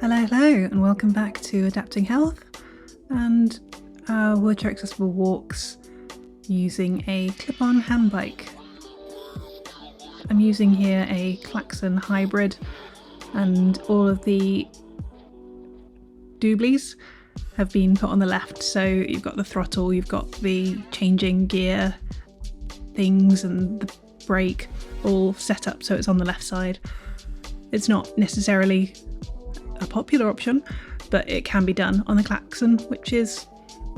Hello and welcome back to Adapting Health and our wheelchair accessible walks using a clip-on hand bike. I'm using here a Klaxon hybrid and all of the dooblies have been put on the left, so you've got the throttle, you've got the changing gear things and the brake all set up so it's on the left side. It's not necessarily a popular option, but it can be done on the Klaxon, which is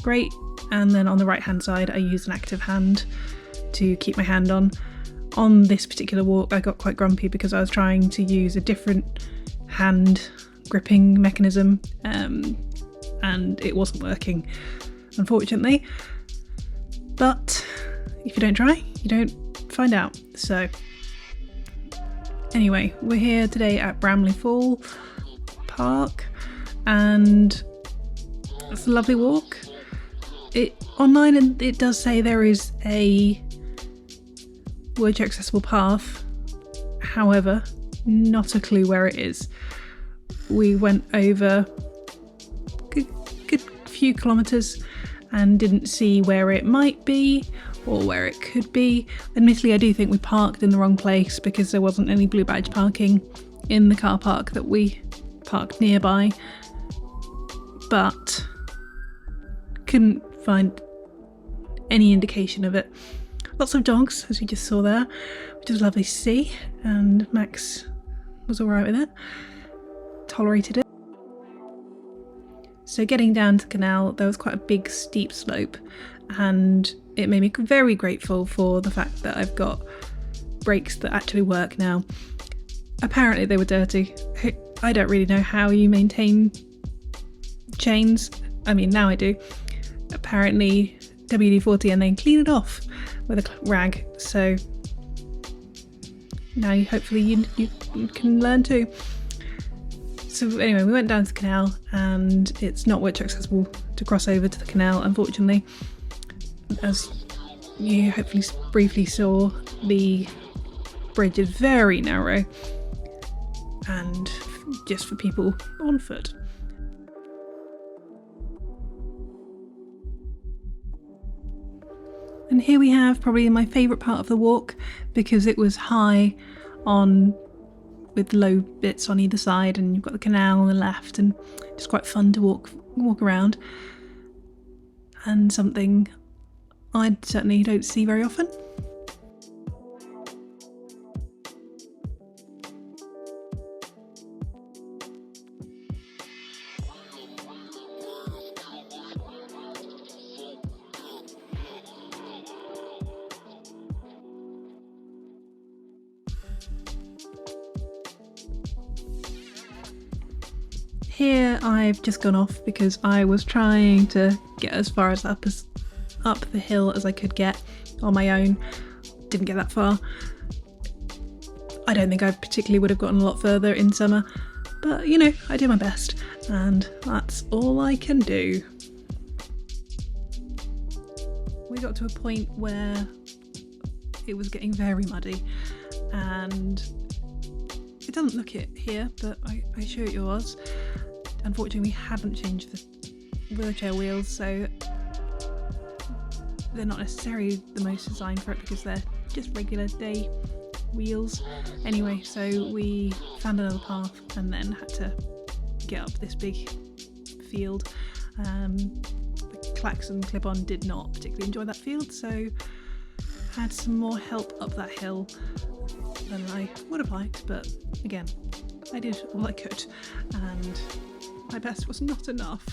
great. And then on the right hand side I use an active hand to keep my hand on. On this particular walk I got quite grumpy because I was trying to use a different hand gripping mechanism and it wasn't working, unfortunately. But if you don't try, you don't find out. So anyway, we're here today at Bramley Fall Park and it's a lovely walk. Online it does say there is a wheelchair accessible path, however not a clue where it is. We went over a good few kilometres and didn't see where it might be or where it could be. Admittedly, I do think we parked in the wrong place because there wasn't any blue badge parking in the car park that we parked nearby, but couldn't find any indication of it. Lots of dogs, as we just saw there, which was lovely to see, and Max was alright with it, tolerated it. So getting down to the canal, there was quite a big steep slope, and it made me very grateful for the fact that I've got brakes that actually work now. Apparently they were dirty. I don't really know how you maintain chains. I mean, now I do. Apparently WD-40 and then clean it off with a rag. So now hopefully you can learn too. So anyway, we went down to the canal and it's not wheelchair accessible to cross over to the canal, unfortunately. As you hopefully briefly saw, the bridge is very narrow and just for people on foot. And here we have probably my favourite part of the walk because it was high on with low bits on either side, and you've got the canal on the left, and it's quite fun to walk around, and something I certainly don't see very often. Here I've just gone off because I was trying to get as far as up the hill as I could get on my own. Didn't get that far. I don't think I particularly would have gotten a lot further in summer, but you know, I did my best and that's all I can do. We got to a point where it was getting very muddy and it doesn't look it here, but I assure you it was. Unfortunately, we hadn't changed the wheelchair wheels, so they're not necessarily the most designed for it because they're just regular day wheels. Anyway, so we found another path and then had to get up this big field. The Klaxon clip-on did not particularly enjoy that field, so had some more help up that hill than I would have liked, but again, I did all I could and my best was not enough.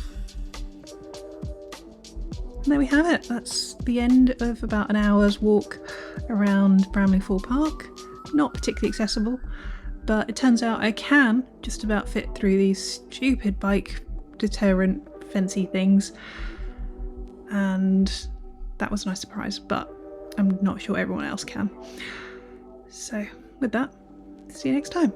And there we have it. That's the end of about an hour's walk around Bramley Fall Park. Not particularly accessible, but it turns out I can just about fit through these stupid bike deterrent fancy things, and that was a nice surprise, but I'm not sure everyone else can. So with that, see you next time.